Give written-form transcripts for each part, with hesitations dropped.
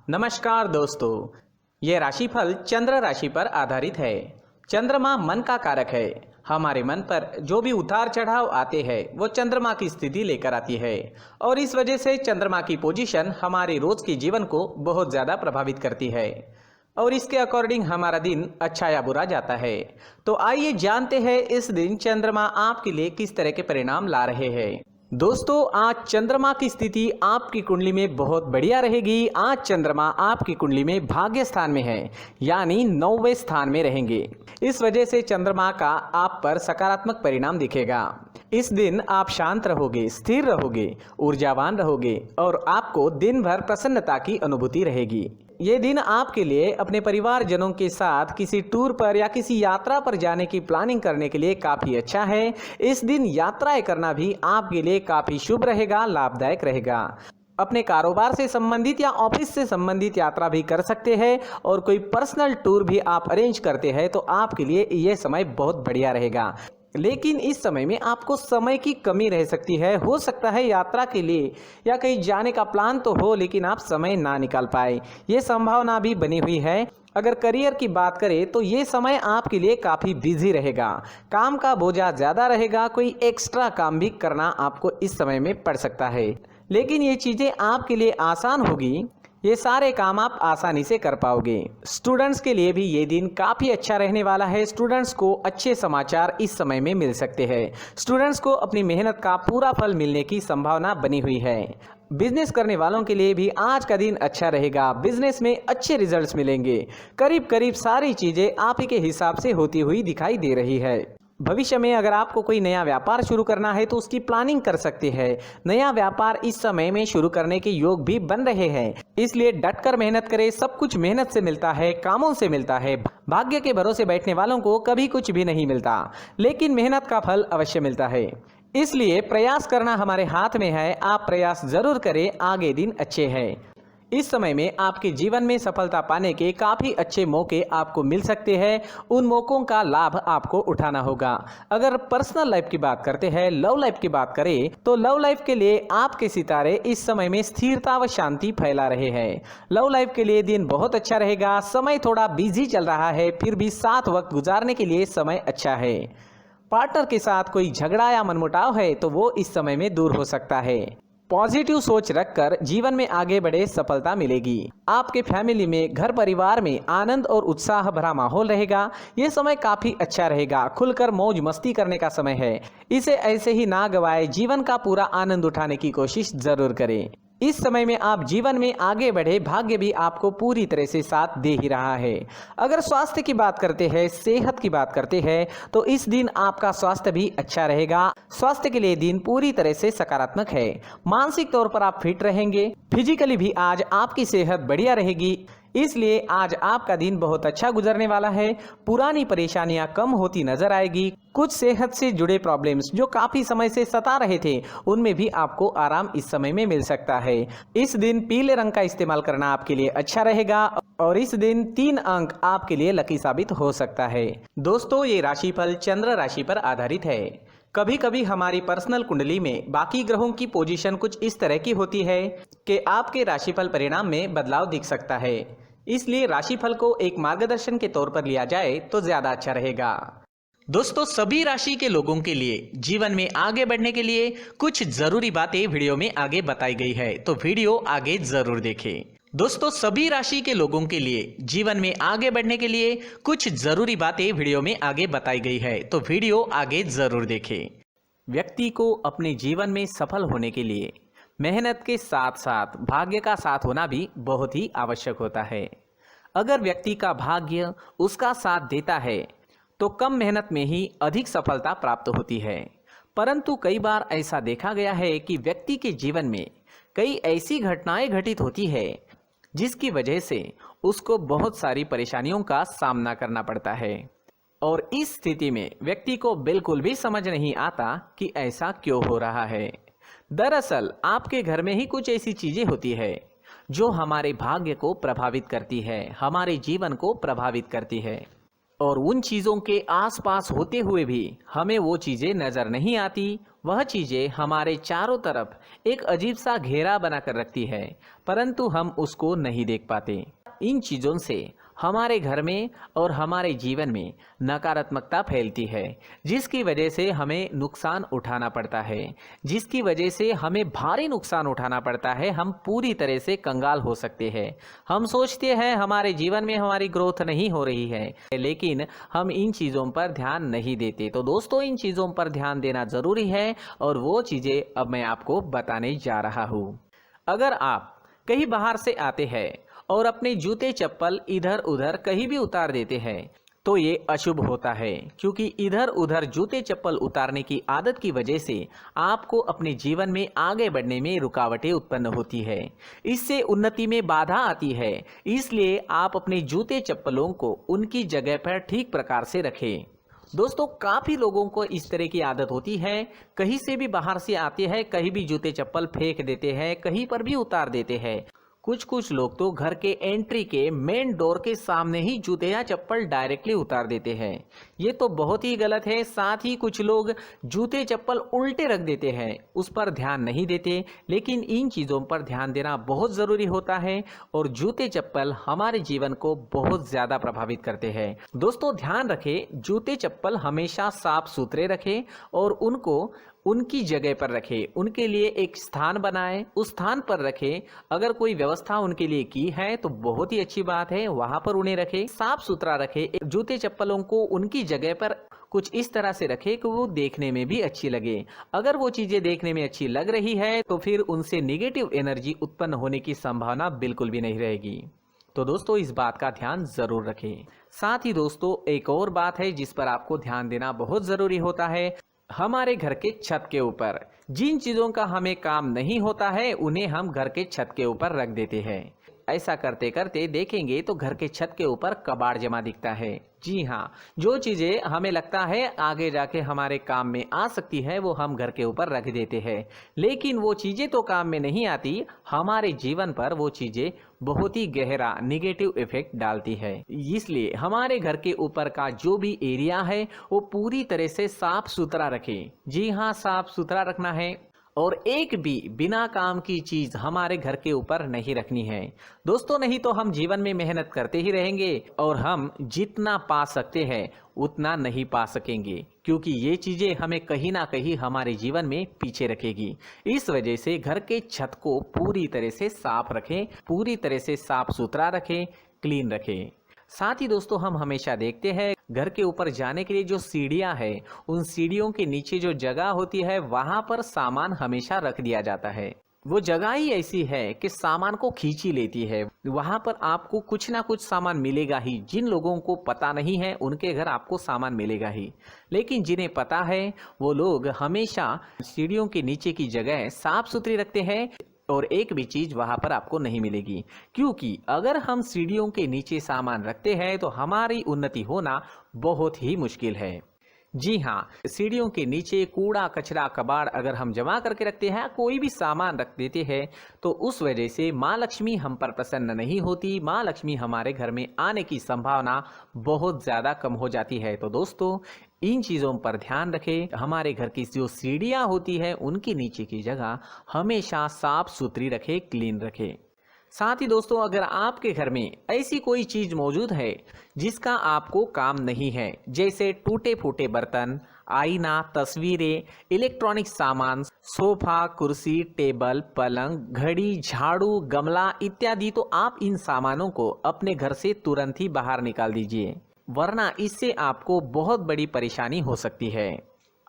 नमस्कार दोस्तों, ये राशिफल चंद्र राशि पर आधारित है। चंद्रमा मन का कारक है। हमारे मन पर जो भी उतार चढ़ाव आते हैं वो चंद्रमा की स्थिति लेकर आती है और इस वजह से चंद्रमा की पोजीशन हमारे रोज के जीवन को बहुत ज़्यादा प्रभावित करती है और इसके अकॉर्डिंग हमारा दिन अच्छा या बुरा जाता है। तो आइए जानते हैं इस दिन चंद्रमा आपके लिए किस तरह के परिणाम ला रहे हैं। दोस्तों, आज चंद्रमा की स्थिति आपकी कुंडली में बहुत बढ़िया रहेगी। आज चंद्रमा आपकी कुंडली में भाग्य स्थान में है, यानी 9वें स्थान में रहेंगे। इस वजह से चंद्रमा का आप पर सकारात्मक परिणाम दिखेगा। इस दिन आप शांत रहोगे, स्थिर रहोगे, ऊर्जावान रहोगे और आपको दिन भर प्रसन्नता की अनुभूति रहेगी। ये दिन आपके लिए अपने परिवारजनों के साथ किसी टूर पर या किसी यात्रा पर जाने की प्लानिंग करने के लिए काफ़ी अच्छा है। इस दिन यात्राएं करना भी आपके लिए काफ़ी शुभ रहेगा, लाभदायक रहेगा। अपने कारोबार से संबंधित या ऑफिस से संबंधित यात्रा भी कर सकते हैं और कोई पर्सनल टूर भी आप अरेंज करते हैं तो आपके लिए ये समय बहुत बढ़िया रहेगा। लेकिन इस समय में आपको समय की कमी रह सकती है। हो सकता है यात्रा के लिए या कहीं जाने का प्लान तो हो लेकिन आप समय ना निकाल पाए, ये संभावना भी बनी हुई है। अगर करियर की बात करें तो ये समय आपके लिए काफ़ी बिजी रहेगा, काम का बोझा ज़्यादा रहेगा, कोई एक्स्ट्रा काम भी करना आपको इस समय में पड़ सकता है। लेकिन ये चीज़ें आपके लिए आसान होगी, ये सारे काम आप आसानी से कर पाओगे। स्टूडेंट्स के लिए भी ये दिन काफ़ी अच्छा रहने वाला है। स्टूडेंट्स को अच्छे समाचार इस समय में मिल सकते हैं। स्टूडेंट्स को अपनी मेहनत का पूरा फल मिलने की संभावना बनी हुई है। बिजनेस करने वालों के लिए भी आज का दिन अच्छा रहेगा। बिजनेस में अच्छे रिजल्ट्स मिलेंगे। करीब करीब सारी चीज़ें आप ही के हिसाब से होती हुई दिखाई दे रही है। भविष्य में अगर आपको कोई नया व्यापार शुरू करना है तो उसकी प्लानिंग कर सकते हैं। नया व्यापार इस समय में शुरू करने के योग भी बन रहे हैं, इसलिए डटकर मेहनत करें। सब कुछ मेहनत से मिलता है, कामों से मिलता है। भाग्य के भरोसे बैठने वालों को कभी कुछ भी नहीं मिलता, लेकिन मेहनत का फल अवश्य मिलता है। इसलिए प्रयास करना हमारे हाथ में है। आप प्रयास जरूर करें, आगे दिन अच्छे हैं। इस समय में आपके जीवन में सफलता पाने के काफ़ी अच्छे मौके आपको मिल सकते हैं। उन मौक़ों का लाभ आपको उठाना होगा। अगर पर्सनल लाइफ की बात करते हैं, लव लाइफ की बात करें तो लव लाइफ के लिए आपके सितारे इस समय में स्थिरता व शांति फैला रहे हैं। लव लाइफ के लिए दिन बहुत अच्छा रहेगा। समय थोड़ा बिजी चल रहा है, फिर भी साथ वक्त गुजारने के लिए समय अच्छा है। पार्टनर के साथ कोई झगड़ा या मनमुटाव है तो वो इस समय में दूर हो सकता है। पॉजिटिव सोच रखकर जीवन में आगे बढ़े, सफलता मिलेगी। आपके फैमिली में, घर परिवार में आनंद और उत्साह भरा माहौल रहेगा। ये समय काफ़ी अच्छा रहेगा। खुलकर मौज मस्ती करने का समय है। इसे ऐसे ही ना गवाएं, जीवन का पूरा आनंद उठाने की कोशिश जरूर करें। इस समय में आप जीवन में आगे बढ़े, भाग्य भी आपको पूरी तरह से साथ दे ही रहा है। अगर स्वास्थ्य की बात करते हैं, सेहत की बात करते हैं तो इस दिन आपका स्वास्थ्य भी अच्छा रहेगा। स्वास्थ्य के लिए दिन पूरी तरह से सकारात्मक है। मानसिक तौर पर आप फिट रहेंगे। फिजिकली भी आज आपकी सेहत बढ़िया रहेगी, इसलिए आज आपका दिन बहुत अच्छा गुजरने वाला है। पुरानी परेशानियां कम होती नजर आएगी। कुछ सेहत से जुड़े प्रॉब्लम्स जो काफी समय से सता रहे थे, उनमें भी आपको आराम इस समय में मिल सकता है। इस दिन पीले रंग का इस्तेमाल करना आपके लिए अच्छा रहेगा और इस दिन 3 अंक आपके लिए लकी साबित हो सकता है। दोस्तों, ये राशिफल चंद्र राशि पर आधारित है। कभी कभी हमारी पर्सनल कुंडली में बाकी ग्रहों की पोजीशन कुछ इस तरह की होती है कि आपके राशिफल परिणाम में बदलाव दिख सकता है। इसलिए राशिफल को एक मार्गदर्शन के तौर पर लिया जाए तो ज्यादा अच्छा रहेगा। दोस्तों, सभी राशि के लोगों के लिए जीवन में आगे बढ़ने के लिए कुछ जरूरी बातें वीडियो में आगे बताई गई है, तो वीडियो आगे जरूर देखें। दोस्तों, सभी राशि के लोगों के लिए जीवन में आगे बढ़ने के लिए कुछ जरूरी बातें वीडियो में आगे बताई गई है, तो वीडियो आगे जरूर देखें। व्यक्ति को अपने जीवन में सफल होने के लिए मेहनत के साथ साथ भाग्य का साथ होना भी बहुत ही आवश्यक होता है। अगर व्यक्ति का भाग्य उसका साथ देता है तो कम मेहनत में ही अधिक सफलता प्राप्त होती है। परंतु कई बार ऐसा देखा गया है कि व्यक्ति के जीवन में कई ऐसी घटनाएं घटित होती है जिसकी वजह से उसको बहुत सारी परेशानियों का सामना करना पड़ता है और इस स्थिति में व्यक्ति को बिल्कुल भी समझ नहीं आता कि ऐसा क्यों हो रहा है। दरअसल आपके घर में ही कुछ ऐसी चीजें होती है जो हमारे भाग्य को प्रभावित करती है, हमारे जीवन को प्रभावित करती है। और उन चीज़ों के आसपास होते हुए भी हमें वो चीज़ें नज़र नहीं आती। वह चीज़ें हमारे चारों तरफ एक अजीब सा घेरा बनाकर रखती है, परंतु हम उसको नहीं देख पाते। इन चीज़ों से हमारे घर में और हमारे जीवन में नकारात्मकता फैलती है, जिसकी वजह से हमें नुकसान उठाना पड़ता है, जिसकी वजह से हमें भारी नुकसान उठाना पड़ता है। हम पूरी तरह से कंगाल हो सकते हैं। हम सोचते हैं हमारे जीवन में हमारी ग्रोथ नहीं हो रही है, लेकिन हम इन चीज़ों पर ध्यान नहीं देते। तो दोस्तों, इन चीज़ों पर ध्यान देना ज़रूरी है और वो चीज़ें अब मैं आपको बताने जा रहा हूँ। अगर आप कहीं बाहर से आते हैं और अपने जूते चप्पल इधर उधर कहीं भी उतार देते हैं तो ये अशुभ होता है, क्योंकि इधर उधर जूते चप्पल उतारने की आदत की वजह से आपको अपने जीवन में आगे बढ़ने में रुकावटें उत्पन्न होती है। इससे उन्नति में बाधा आती है। इसलिए आप अपने जूते चप्पलों को उनकी जगह पर ठीक प्रकार से रखें। दोस्तों, काफ़ी लोगों को इस तरह की आदत होती है, कहीं से भी बाहर से आते हैं, कहीं भी जूते चप्पल फेंक देते हैं, कहीं पर भी उतार देते हैं। कुछ लोग तो घर के एंट्री के मेन डोर के सामने ही जूते या चप्पल डायरेक्टली उतार देते हैं। ये तो बहुत ही गलत है। साथ ही कुछ लोग जूते चप्पल उल्टे रख देते हैं, उस पर ध्यान नहीं देते। लेकिन इन चीज़ों पर ध्यान देना बहुत ज़रूरी होता है और जूते चप्पल हमारे जीवन को बहुत ज़्यादा प्रभावित करते हैं। दोस्तों, ध्यान रखें, जूते चप्पल हमेशा साफ सुथरे रखें और उनको उनकी जगह पर रखें। उनके लिए एक स्थान बनाएं, उस स्थान पर रखें। अगर कोई व्यवस्था उनके लिए की है तो बहुत ही अच्छी बात है, वहां पर उन्हें रखें, साफ सुथरा रखें। जूते चप्पलों को उनकी जगह पर कुछ इस तरह से रखें कि वो देखने में भी अच्छी लगे। अगर वो चीजें देखने में अच्छी लग रही है तो फिर उनसे निगेटिव एनर्जी उत्पन्न होने की संभावना बिल्कुल भी नहीं रहेगी। तो दोस्तों, इस बात का ध्यान जरूर रखें। साथ ही दोस्तों, एक और बात है जिस पर आपको ध्यान देना बहुत जरूरी होता है। हमारे घर के छत के ऊपर जिन चीज़ों का हमें काम नहीं होता है उन्हें हम घर के छत के ऊपर रख देते हैं। ऐसा करते करते देखेंगे तो घर के छत के ऊपर कबाड़ जमा दिखता है। जी हाँ, जो चीज़ें हमें लगता है आगे जाके हमारे काम में आ सकती है वो हम घर के ऊपर रख देते हैं, लेकिन वो चीज़ें तो काम में नहीं आती। हमारे जीवन पर वो चीज़ें बहुत ही गहरा निगेटिव इफेक्ट डालती है। इसलिए हमारे घर के ऊपर का जो भी एरिया है वो पूरी तरह से साफ सुथरा रखें। जी हाँ, साफ सुथरा रखना है और एक भी बिना काम की चीज हमारे घर के ऊपर नहीं रखनी है। दोस्तों, नहीं तो हम जीवन में मेहनत करते ही रहेंगे और हम जितना पा सकते हैं उतना नहीं पा सकेंगे, क्योंकि ये चीजें हमें कहीं ना कहीं हमारे जीवन में पीछे रखेगी। इस वजह से घर के छत को पूरी तरह से साफ रखें, पूरी तरह से साफ सुथरा रखें, क्लीन रखें। साथ ही दोस्तों, हम हमेशा देखते हैं घर के ऊपर जाने के लिए जो सीढ़ियां है, उन सीढ़ियों के नीचे जो जगह होती है वहां पर सामान हमेशा रख दिया जाता है। वो जगह ही ऐसी है कि सामान को खींची लेती है। वहां पर आपको कुछ ना कुछ सामान मिलेगा ही। जिन लोगों को पता नहीं है उनके घर आपको सामान मिलेगा ही, लेकिन जिन्हें पता है वो लोग हमेशा सीढ़ियों के नीचे की जगह साफ सुथरी रखते हैं और एक भी चीज वहां पर आपको नहीं मिलेगी। क्योंकि अगर हम सीढ़ियों के नीचे सामान रखते हैं तो हमारी उन्नति होना बहुत ही मुश्किल है। जी हाँ, सीढ़ियों के नीचे कूड़ा कचरा कबाड़ अगर हम जमा करके रखते हैं, कोई भी सामान रख देते हैं, तो उस वजह से माँ लक्ष्मी हम पर प्रसन्न नहीं होती। माँ लक्ष्मी हमारे घर में आने की संभावना बहुत ज़्यादा कम हो जाती है। तो दोस्तों, इन चीज़ों पर ध्यान रखें। हमारे घर की जो सीढ़ियाँ होती है उनकी नीचे की जगह हमेशा साफ सुथरी रखें, क्लीन रखें। साथ ही दोस्तों, अगर आपके घर में ऐसी कोई चीज मौजूद है जिसका आपको काम नहीं है, जैसे टूटे फूटे बर्तन, आईना, तस्वीरें, इलेक्ट्रॉनिक सामान, सोफा, कुर्सी, टेबल, पलंग, घड़ी, झाड़ू, गमला इत्यादि, तो आप इन सामानों को अपने घर से तुरंत ही बाहर निकाल दीजिए, वरना इससे आपको बहुत बड़ी परेशानी हो सकती है।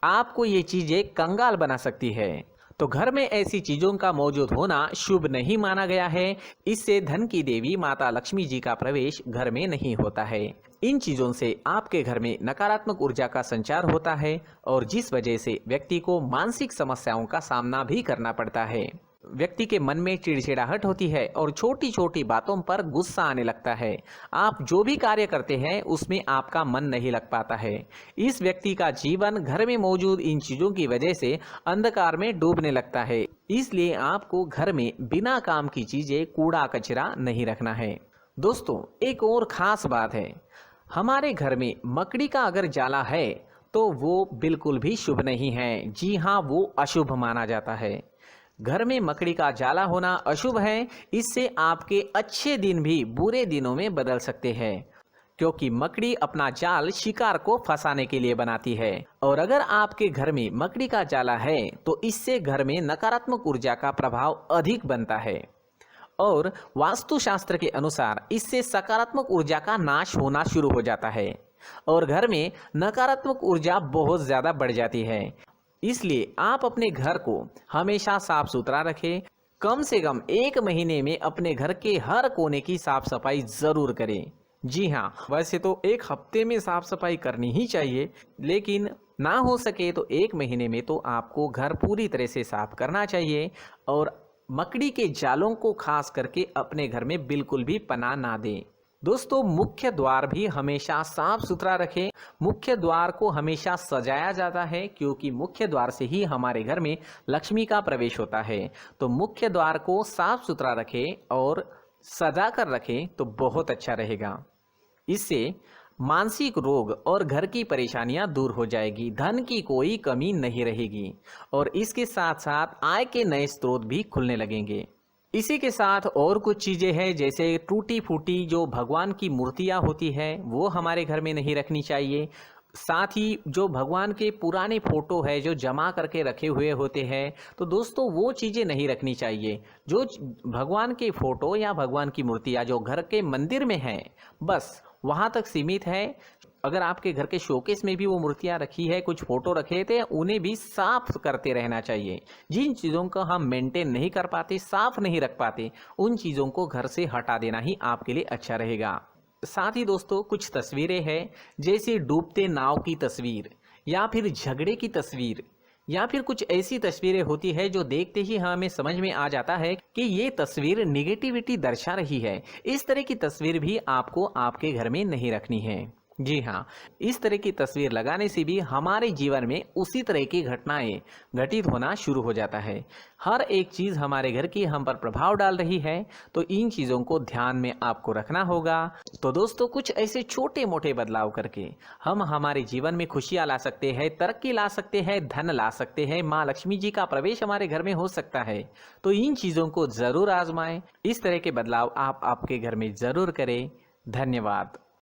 आपको ये चीजें कंगाल बना सकती है। तो घर में ऐसी चीजों का मौजूद होना शुभ नहीं माना गया है। इससे धन की देवी माता लक्ष्मी जी का प्रवेश घर में नहीं होता है। इन चीजों से आपके घर में नकारात्मक ऊर्जा का संचार होता है और जिस वजह से व्यक्ति को मानसिक समस्याओं का सामना भी करना पड़ता है। व्यक्ति के मन में चिड़चिड़ाहट होती है और छोटी छोटी बातों पर गुस्सा आने लगता है। आप जो भी कार्य करते हैं उसमें आपका मन नहीं लग पाता है। इस व्यक्ति का जीवन घर में मौजूद इन चीजों की वजह से अंधकार में डूबने लगता है। इसलिए आपको घर में बिना काम की चीजें, कूड़ा कचरा नहीं रखना है। दोस्तों, एक और खास बात है, हमारे घर में मकड़ी का अगर जाला है तो वो बिल्कुल भी शुभ नहीं है। जी हाँ, वो अशुभ माना जाता है। घर में मकड़ी का जाला होना अशुभ है। इससे आपके अच्छे दिन भी बुरे दिनों में बदल सकते हैं, क्योंकि मकड़ी अपना जाल शिकार को फंसाने के लिए बनाती है। और अगर आपके घर में मकड़ी का जाला है तो इससे घर में नकारात्मक ऊर्जा का प्रभाव अधिक बनता है और वास्तुशास्त्र के अनुसार इससे सकारात्मक ऊर्जा का नाश होना शुरू हो जाता है और घर में नकारात्मक ऊर्जा बहुत ज़्यादा बढ़ जाती है। इसलिए आप अपने घर को हमेशा साफ सुथरा रखें। कम से कम 1 महीने में अपने घर के हर कोने की साफ सफाई ज़रूर करें। जी हाँ, वैसे तो 1 हफ्ते में साफ सफाई करनी ही चाहिए, लेकिन ना हो सके तो 1 महीने में तो आपको घर पूरी तरह से साफ करना चाहिए और मकड़ी के जालों को खास करके अपने घर में बिल्कुल भी पनाह ना दें। दोस्तों, मुख्य द्वार भी हमेशा साफ सुथरा रखें। मुख्य द्वार को हमेशा सजाया जाता है, क्योंकि मुख्य द्वार से ही हमारे घर में लक्ष्मी का प्रवेश होता है। तो मुख्य द्वार को साफ सुथरा रखें और सजा कर रखें तो बहुत अच्छा रहेगा। इससे मानसिक रोग और घर की परेशानियां दूर हो जाएगी, धन की कोई कमी नहीं रहेगी और इसके साथ साथ आय के नए स्रोत भी खुलने लगेंगे। इसी के साथ और कुछ चीज़ें हैं, जैसे टूटी फूटी जो भगवान की मूर्तियां होती है वो हमारे घर में नहीं रखनी चाहिए। साथ ही जो भगवान के पुराने फोटो है जो जमा करके रखे हुए होते हैं, तो दोस्तों वो चीज़ें नहीं रखनी चाहिए। जो भगवान के फोटो या भगवान की मूर्तियाँ जो घर के मंदिर में हैं, बस वहाँ तक सीमित है। अगर आपके घर के शोकेस में भी वो मूर्तियाँ रखी है, कुछ फोटो रखे थे, उन्हें भी साफ करते रहना चाहिए। जिन चीज़ों को हम मेंटेन नहीं कर पाते, साफ नहीं रख पाते, उन चीज़ों को घर से हटा देना ही आपके लिए अच्छा रहेगा। साथ ही दोस्तों, कुछ तस्वीरें हैं, जैसे डूबते नाव की तस्वीर या फिर झगड़े की तस्वीर या फिर कुछ ऐसी तस्वीरें होती है जो देखते ही हमें समझ में आ जाता है कि ये तस्वीर निगेटिविटी दर्शा रही है। इस तरह की तस्वीर भी आपको आपके घर में नहीं रखनी है। जी हाँ, इस तरह की तस्वीर लगाने से भी हमारे जीवन में उसी तरह की घटनाएं घटित होना शुरू हो जाता है। हर एक चीज़ हमारे घर की हम पर प्रभाव डाल रही है, तो इन चीज़ों को ध्यान में आपको रखना होगा। तो दोस्तों, कुछ ऐसे छोटे मोटे बदलाव करके हम हमारे जीवन में खुशियाँ ला सकते हैं, तरक्की ला सकते हैं, धन ला सकते हैं, माँ लक्ष्मी जी का प्रवेश हमारे घर में हो सकता है। तो इन चीज़ों को ज़रूर आजमाएं। इस तरह के बदलाव आप आपके घर में ज़रूर करें। धन्यवाद।